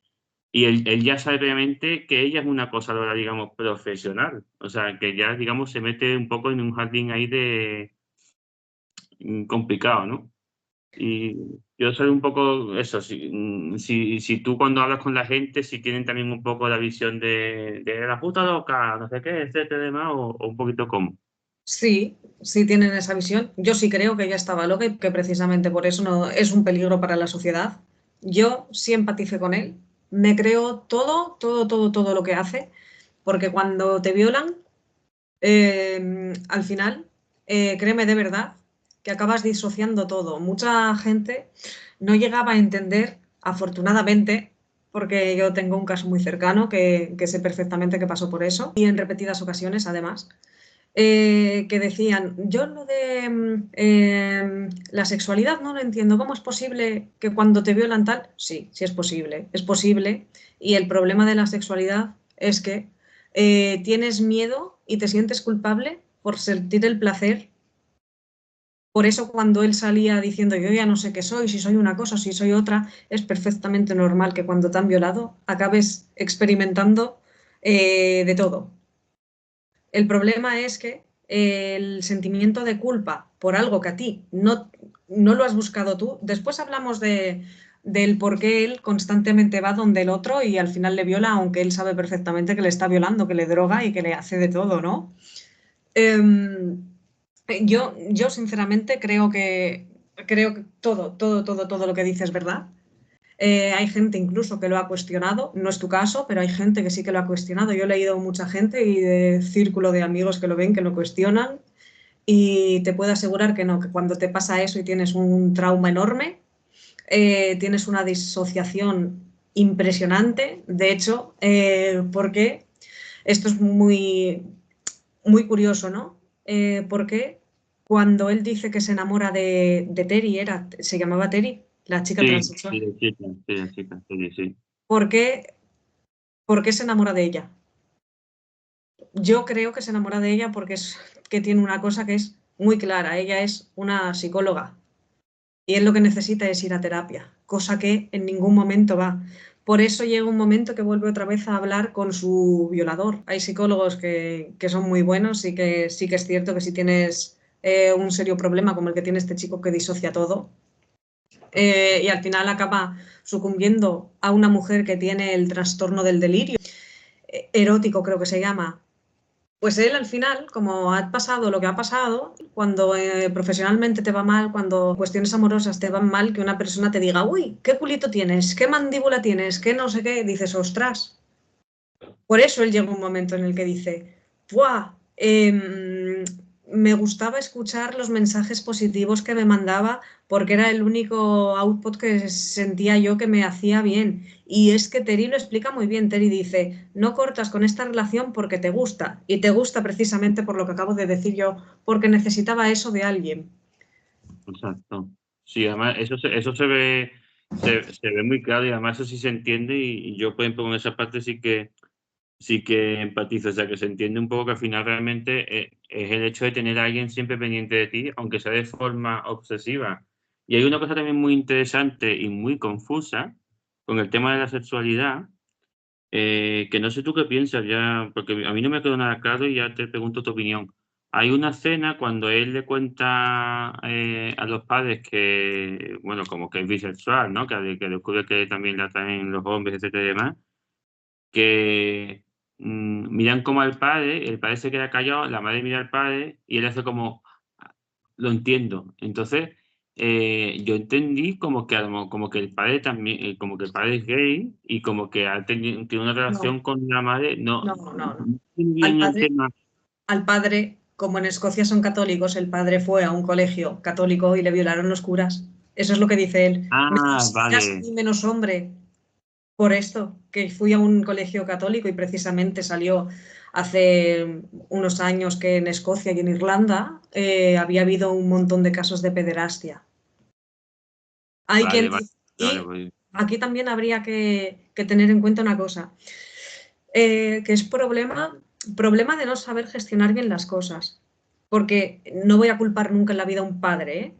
y él ya sabe previamente que ella es una acosadora, digamos, profesional. O sea, que ya, digamos, se mete un poco en un jardín ahí de complicado, ¿no? Y yo soy un poco eso, si tú cuando hablas con la gente, si tienen también un poco la visión de la puta loca, no sé qué, etcétera, demás, o un poquito como. sí, sí tienen esa visión. Yo sí creo que ella estaba loca y que precisamente por eso no es un peligro para la sociedad. Yo sí empatice con él. Me creo todo, todo, todo, todo lo que hace, porque cuando te violan, al final, créeme de verdad, que acabas disociando todo. Mucha gente no llegaba a entender, afortunadamente, porque yo tengo un caso muy cercano que sé perfectamente que pasó por eso, y en repetidas ocasiones además, que decían, yo lo de la sexualidad no lo entiendo, ¿cómo es posible que cuando te violan tal? Sí, sí es posible, y el problema de la sexualidad es que tienes miedo y te sientes culpable por sentir el placer. Por eso cuando él salía diciendo yo ya no sé qué soy, si soy una cosa, si soy otra, es perfectamente normal que cuando te han violado acabes experimentando de todo. El problema es que el sentimiento de culpa por algo que a ti no lo has buscado tú, después hablamos del por qué él constantemente va donde el otro y al final le viola, aunque él sabe perfectamente que le está violando, que le droga y que le hace de todo, ¿no? Em, yo sinceramente creo que todo, todo, todo, todo lo que dices es verdad. Hay gente incluso que lo ha cuestionado, no es tu caso, pero hay gente que sí que lo ha cuestionado. Yo he leído mucha gente y de círculo de amigos que lo ven, que lo cuestionan y te puedo asegurar que no, que cuando te pasa eso y tienes un trauma enorme, tienes una disociación impresionante. De hecho, porque esto es muy, muy curioso, ¿no? Porque cuando él dice que se enamora de Terry, se llamaba Terry, la chica Sí, sí, transexual. de chica, sí, sí. ¿Por qué, por qué se enamora de ella? Yo creo que se enamora de ella porque es que tiene una cosa que es muy clara. Ella es una psicóloga y él lo que necesita es ir a terapia, cosa que en ningún momento va. Por eso llega un momento que vuelve otra vez a hablar con su violador. Hay psicólogos que son muy buenos y que sí que es cierto que si tienes un serio problema como el que tiene este chico que disocia todo y al final acaba sucumbiendo a una mujer que tiene el trastorno del delirio erótico, creo que se llama. Pues él al final, como ha pasado lo que ha pasado, cuando profesionalmente te va mal, cuando cuestiones amorosas te van mal, que una persona te diga, uy, qué culito tienes, qué mandíbula tienes, qué no sé qué, dices, ostras. Por eso él llega un momento en el que dice, ¡buah! me gustaba escuchar los mensajes positivos que me mandaba porque era el único output que sentía yo que me hacía bien. Y es que Terry lo explica muy bien. Terry dice, no cortas con esta relación porque te gusta. Y te gusta precisamente por lo que acabo de decir yo, porque necesitaba eso de alguien. Exacto. Sí, además eso se ve muy claro y además eso sí se entiende y yo, por ejemplo, en esa parte sí que empatizo, o sea, que se entiende un poco que al final realmente es el hecho de tener a alguien siempre pendiente de ti, aunque sea de forma obsesiva. Y hay una cosa también muy interesante y muy confusa con el tema de la sexualidad, que no sé tú qué piensas ya, porque a mí no me quedó nada claro y ya te pregunto tu opinión. Hay una escena cuando él le cuenta a los padres que, bueno, como que es bisexual, ¿no? Que descubre que también la traen los hombres, etcétera y demás, que miran como al padre, el padre se queda callado, la madre mira al padre y él hace como, lo entiendo. Entonces, yo entendí como que, como que el padre también, como que el padre es gay y como que tiene una relación No, con la madre, no, no, no. no entiendo Al bien el padre, tema. al padre, como en Escocia son católicos, el padre fue a un colegio católico y le violaron los curas. Eso es lo que dice él. Me Ah, consideras a vale, mí menos hombre por esto, que fui a un colegio católico y precisamente salió hace unos años que en Escocia y en Irlanda había habido un montón de casos de pederastia. Hay quien vale, vale, dice, vale, y pues, aquí también habría que tener en cuenta una cosa, que es problema de no saber gestionar bien las cosas. Porque no voy a culpar nunca en la vida a un padre, ¿eh?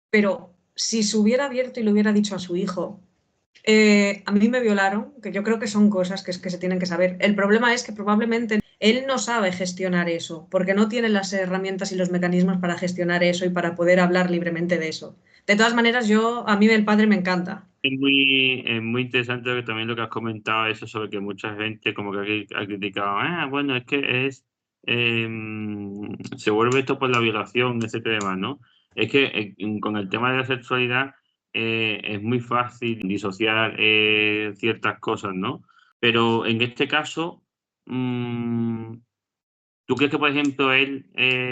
Pero si se hubiera abierto y le hubiera dicho a su hijo, a mí me violaron, que yo creo que son cosas que se tienen que saber. El problema es que probablemente él no sabe gestionar eso, porque no tiene las herramientas y los mecanismos para gestionar eso y para poder hablar libremente de eso. De todas maneras, a mí el padre me encanta. es muy interesante también lo que has comentado, eso sobre que mucha gente como que ha criticado, bueno, es que se vuelve esto por la violación, etcétera y demás, ¿no? Es que con el tema de la sexualidad es muy fácil disociar ciertas cosas, ¿no? Pero en este caso, ¿tú crees que, por ejemplo, él,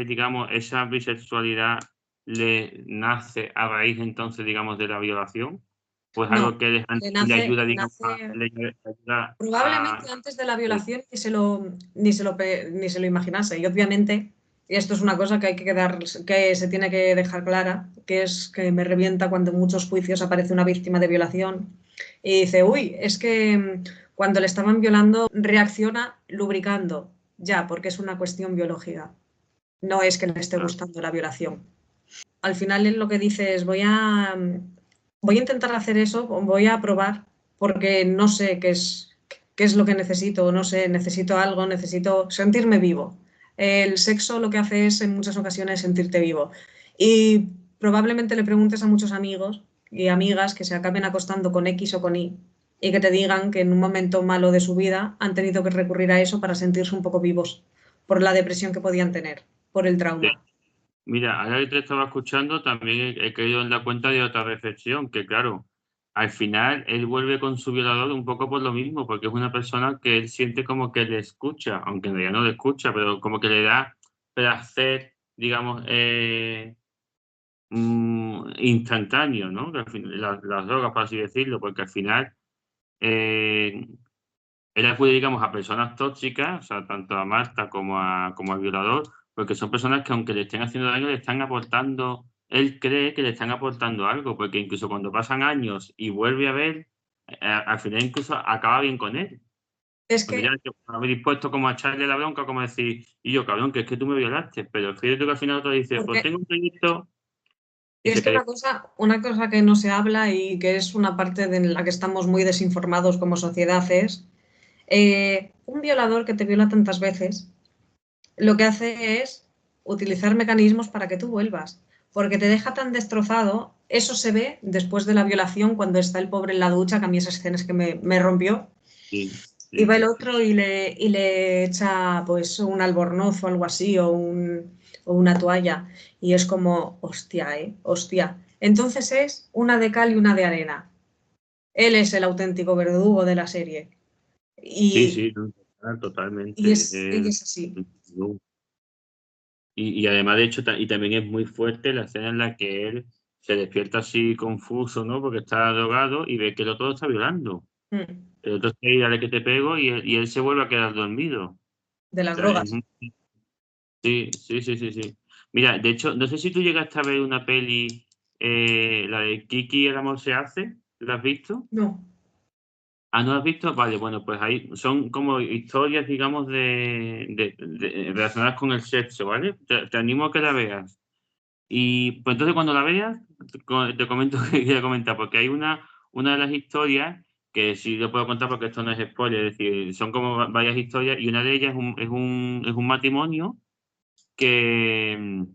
digamos, esa bisexualidad le nace a raíz entonces, digamos, de la violación? ¿Pues algo No, que le ayuda, digamos, nace le ayuda a... probablemente antes de la violación ni se lo imaginase. Y obviamente, y esto es una cosa que se tiene que dejar clara, que es que me revienta cuando en muchos juicios aparece una víctima de violación y dice, uy, es que cuando le estaban violando reacciona lubricando. Ya, porque es una cuestión biológica. No es que le esté a- gustando la violación. Al final él lo que dice es voy a intentar hacer eso, voy a probar, porque no sé qué es lo que necesito, no sé, necesito algo, necesito sentirme vivo. El sexo lo que hace es en muchas ocasiones sentirte vivo. Y probablemente le preguntes a muchos amigos y amigas que se acaben acostando con X o con Y y que te digan que en un momento malo de su vida han tenido que recurrir a eso para sentirse un poco vivos por la depresión que podían tener, por el trauma. Mira, ahora que te estaba escuchando, también he caído en la cuenta de otra reflexión, que claro, al final él vuelve con su violador un poco por lo mismo, porque es una persona que él siente como que le escucha, aunque en realidad no le escucha, pero como que le da placer, digamos, instantáneo, ¿no? Que al las drogas, por así decirlo, porque al final eh, él acude, digamos, a personas tóxicas, o sea, tanto a Marta como al violador, porque son personas que aunque le estén haciendo daño, le están aportando, él cree que le están aportando algo, porque incluso cuando pasan años y vuelve a ver, al final incluso acaba bien con él. Es Porque ya que me dispuesto como a echarle la bronca, como decir, y yo, cabrón, que es que tú me violaste, pero fíjate que al final otro dice, pues porque tengo un proyecto y es se que cree. una cosa que no se habla y que es una parte de la que estamos muy desinformados como sociedad es un violador que te viola tantas veces, lo que hace es utilizar mecanismos para que tú vuelvas, porque te deja tan destrozado. Eso se ve después de la violación cuando está el pobre en la ducha, que a mí esas escenas que me rompió. Sí, Y sí, va el sí, sí. otro y le echa pues un albornoz o algo así o una toalla. Y es como, hostia, hostia. Entonces es una de cal y una de arena. Él es el auténtico verdugo de la serie. Sí, Y, sí, no, y totalmente. es, y es así. Y además, de hecho, y también es muy fuerte la escena en la que él se despierta así confuso, ¿no? Porque está drogado y ve que el otro lo está violando. Mm. El otro está ahí, dale que te pego, y él se vuelve a quedar dormido. O De las sea, drogas. sí, sí, sí, sí, sí. Mira, de hecho, no sé si tú llegaste a ver una peli, la de Kiki, el amor se hace. ¿La has visto? No. Ah, ¿no la has visto? Vale, bueno, pues ahí son como historias, digamos, relacionadas con el sexo, ¿vale? Te animo a que la veas. Y pues entonces cuando la veas, te comento que quería comentar, porque hay una de las historias que sí lo puedo contar porque esto no es spoiler, es decir, son como varias historias y una de ellas es un matrimonio que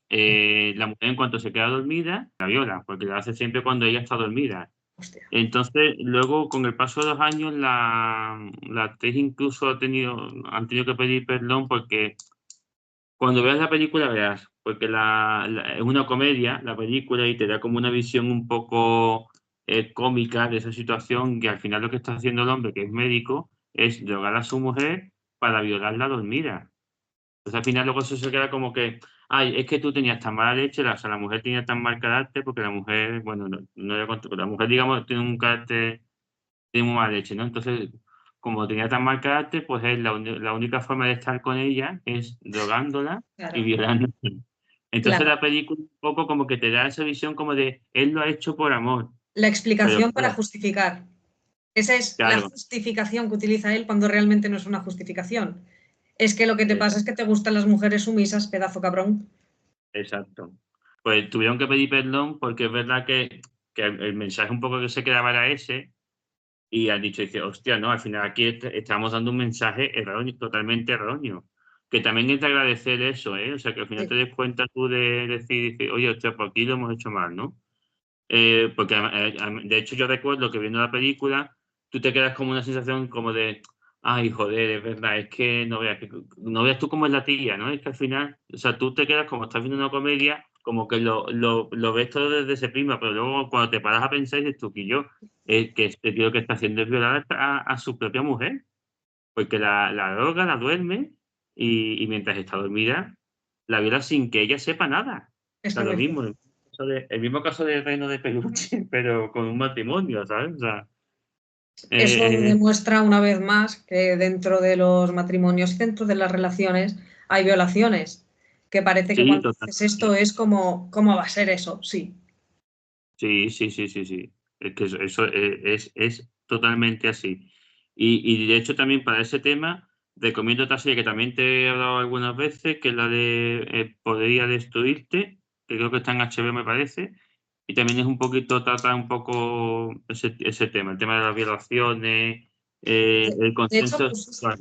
la mujer en cuanto se queda dormida, la viola, porque la hace siempre cuando ella está dormida. Hostia. Entonces, luego, con el paso de los años, la actriz incluso han tenido que pedir perdón porque cuando veas la película verás, porque es una comedia, la película, y te da como una visión un poco cómica de esa situación, que al final lo que está haciendo el hombre, que es médico, es drogar a su mujer para violarla dormida. Entonces al final luego eso se queda como que, ay, es que tú tenías tan mala leche, o sea, la mujer tenía tan mal carácter, porque la mujer, bueno, no era la mujer, digamos, tiene un carácter, tiene muy mala leche, ¿no? Entonces, como tenía tan mal carácter, pues es la única forma de estar con ella es drogándola y Claro, violándola. Entonces claro. la película un poco como que te da esa visión como de, él lo ha hecho por amor, La pero explicación para justificar. Esa es la claro, justificación que utiliza él cuando realmente no es una justificación. Es que lo que te pasa es exacto. que te gustan las mujeres sumisas, pedazo cabrón. Exacto. Pues tuvieron que pedir perdón porque es verdad que el mensaje un poco que se quedaba era ese, y han dicho, dice, hostia, no, al final aquí estamos dando un mensaje erróneo, totalmente erróneo. Que también es de agradecer eso, ¿eh? O sea, que al final te Sí, des cuenta tú de decir, dice, oye, hostia, por aquí lo hemos hecho mal, ¿no? Porque de hecho yo recuerdo que viendo la película, tú te quedas como una sensación como de, ay, joder, es verdad, es que no veas tú cómo es la tía, ¿no? Es que al final, o sea, tú te quedas como estás viendo una comedia, como que lo ves todo desde ese prisma, pero luego cuando te paras a pensar dices tú que que este tío que está haciendo es violar a su propia mujer, porque la droga, la duerme y mientras está dormida, la viola sin que ella sepa nada. es O que sea, es lo muy mismo, fuerte. el mismo caso de Reino de Peluche, pero con un matrimonio, ¿sabes? O sea, Eso eh, demuestra una vez más que dentro de los matrimonios y dentro de las relaciones hay violaciones. Que parece que sí, cuando dices esto totalmente. es como, ¿cómo va a ser eso? Sí. Sí, sí, sí, sí, sí. Es que eso es totalmente así. Y de hecho también para ese tema recomiendo otra serie que también te he hablado algunas veces, que es la de Podría destruirte, que creo que está en HBO me parece, y también es un poquito, trata un poco ese tema, el tema de las violaciones, el De hecho, consenso sexual.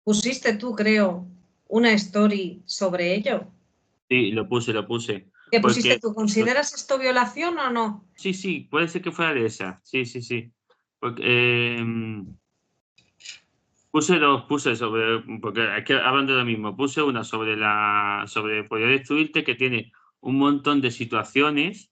pusiste tú, creo, una story sobre ello. Sí, lo puse. ¿Qué pusiste Porque tú? ¿Consideras esto violación o no? sí, sí, puede ser que fuera de esa. Sí, sí, sí. Porque, puse sobre, porque es que hablan de lo mismo. Puse una sobre Poder Destruirte, que tiene un montón de situaciones,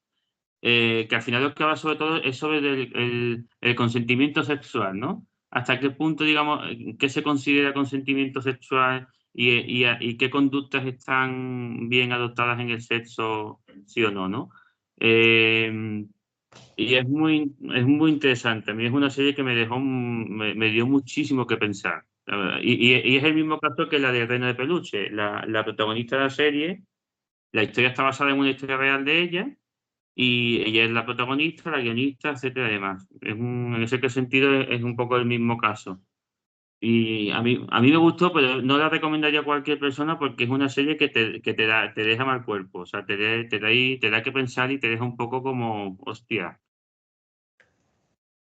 que al final lo que habla sobre todo es sobre el consentimiento sexual, ¿no? Hasta qué punto, digamos, qué se considera consentimiento sexual y qué conductas están bien adoptadas en el sexo, sí o no, ¿no? Eh, y es muy interesante. A mí es una serie que me dio muchísimo que pensar, la verdad. Y es el mismo caso que la de Reino de Peluche. La protagonista de la serie, la historia está basada en una historia real de ella, y ella es la protagonista, la guionista, etcétera, y demás. En ese sentido es un poco el mismo caso. Y a mí me gustó, pero no la recomendaría a cualquier persona porque es una serie te deja mal cuerpo. O sea, te da que pensar y te deja un poco como, hostia.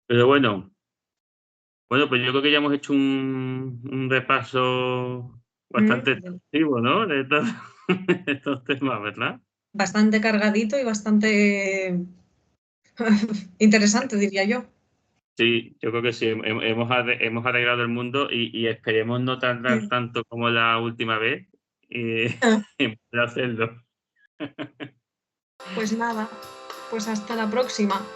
Pero bueno, pues yo creo que ya hemos hecho un repaso bastante Mm, exhaustivo, ¿no? De estos, de estos temas, ¿verdad? bastante cargadito y bastante interesante, diría yo. Sí, yo creo que sí. Hemos arreglado el mundo y esperemos no tardar tanto como la última vez en poder hacerlo. Pues nada, pues hasta la próxima.